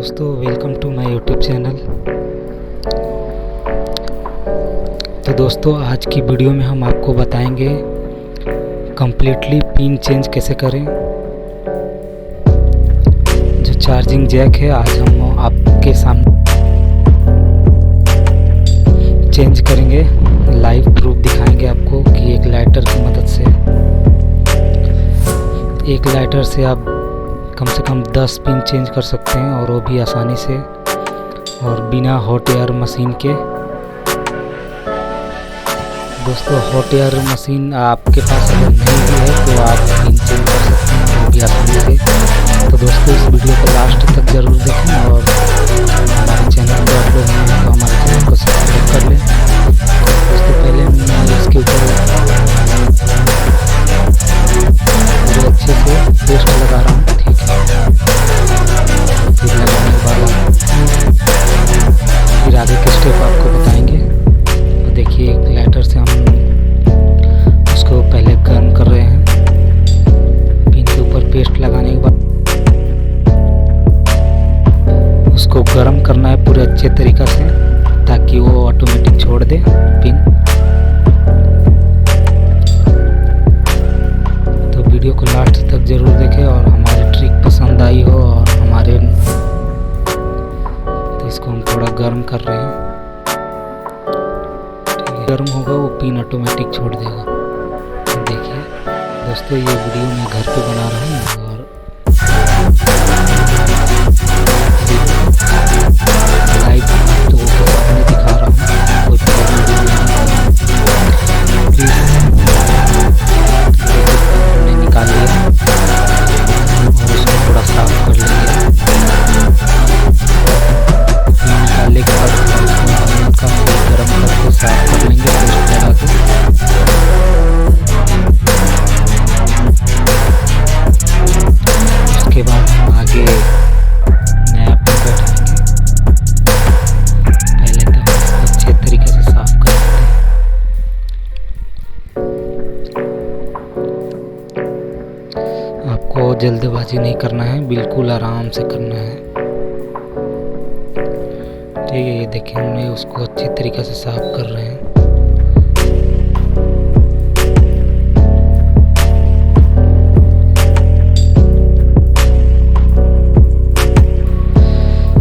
दोस्तों, welcome to my YouTube channel. तो दोस्तों, आज की वीडियो में हम आपको बताएंगे कम्प्लीटली पिन चेंज कैसे करें। जो चार्जिंग जैक है आज हम आपके सामने चेंज करेंगे, लाइव प्रूफ दिखाएंगे आपको कि एक लाइटर की मदद से, एक लाइटर से आप कम से कम 10 पिन चेंज कर सकते हैं, और वो भी आसानी से और बिना हॉट एयर मशीन के। दोस्तों, हॉट एयर मशीन आपके पास अगर नहीं भी है तो आप पिन चेंज कर सकते हैं, वो भी आसानी से। तो दोस्तों, इस वीडियो को लास्ट तक ज़रूर देखें, और हमारे चैनल पर आप लोग हैं तो हमारे चैनल को सब्सक्राइब कर लें। दोस्तों, पहले मैं इसके ऊपर पूरे अच्छे से पेस्ट लगा रहा हूँ, ठीक है। फिर लगाने के बाद फिर आगे के स्टेप आपको बताएंगे। तो देखिए, एक लाइटर से हम उसको पहले गर्म कर रहे हैं। पिन के ऊपर पेस्ट लगाने के बाद उसको गर्म करना है पूरे अच्छे तरीक़ा से, ताकि वो ऑटोमेटिक छोड़ दे पिन। तो वीडियो को लास्ट तक ज़रूर देखें, और हमारी ट्रिक पसंद आई हो और हमारे, तो इसको हम थोड़ा गर्म कर रहे हैं, ठीक है। गर्म होगा वो पिन ऑटोमेटिक छोड़ देगा। देखिए दोस्तों, ये वीडियो मैं घर पे बना रहा हूँ, और लाइव तो मैं दिखा रहा हूँ, कोई प्रॉब्लम नहीं। प्लीज़ हमने निकाल लिया और उसको थोड़ा साफ कर लेंगे। निकालने के बाद उसको गर्म करके साफ कर लेंगे पेस्ट लगा के। उसके बाद हम आगे नया पिन बैठाएंगे। पहले तो इसको अच्छे तरीके से साफ कर लेते हैं। आपको जल्दबाजी नहीं करना है, बिल्कुल आराम से करना है, ठीक है। ये देखिए, हमने उसको अच्छी तरीके से साफ कर रहे हैं।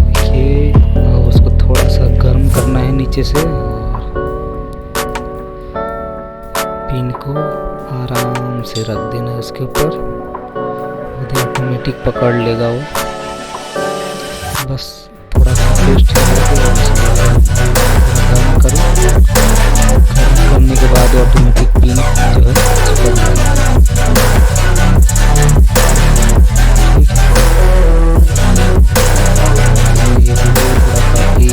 देखिए, उसको थोड़ा सा गर्म करना है नीचे से, और पिन को आराम से रख देना है उसके ऊपर। ऑटोमेटिक पकड़ लेगा वो, बस थोड़ा सा पेस्ट गर्म करने के बाद ऑटोमेटिक पिन जो है चिपक जाएगा। ये काफ़ी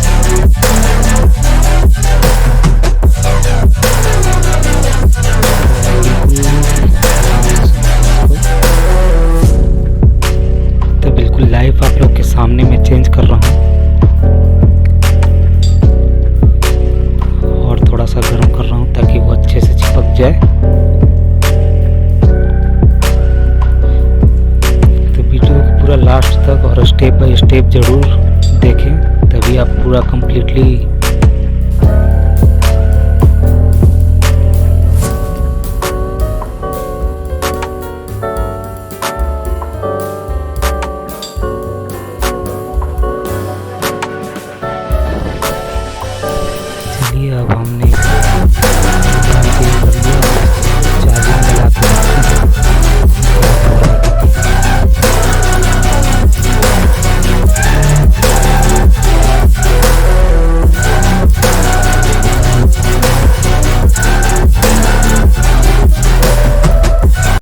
लाइव आप लोग के सामने मैं चेंज कर रहा हूँ, और थोड़ा सा गर्म कर रहा हूँ ताकि वो अच्छे से चिपक जाए। तो वीडियो को पूरा लास्ट तक और स्टेप बाय स्टेप ज़रूर देखें, तभी आप पूरा कंप्लीटली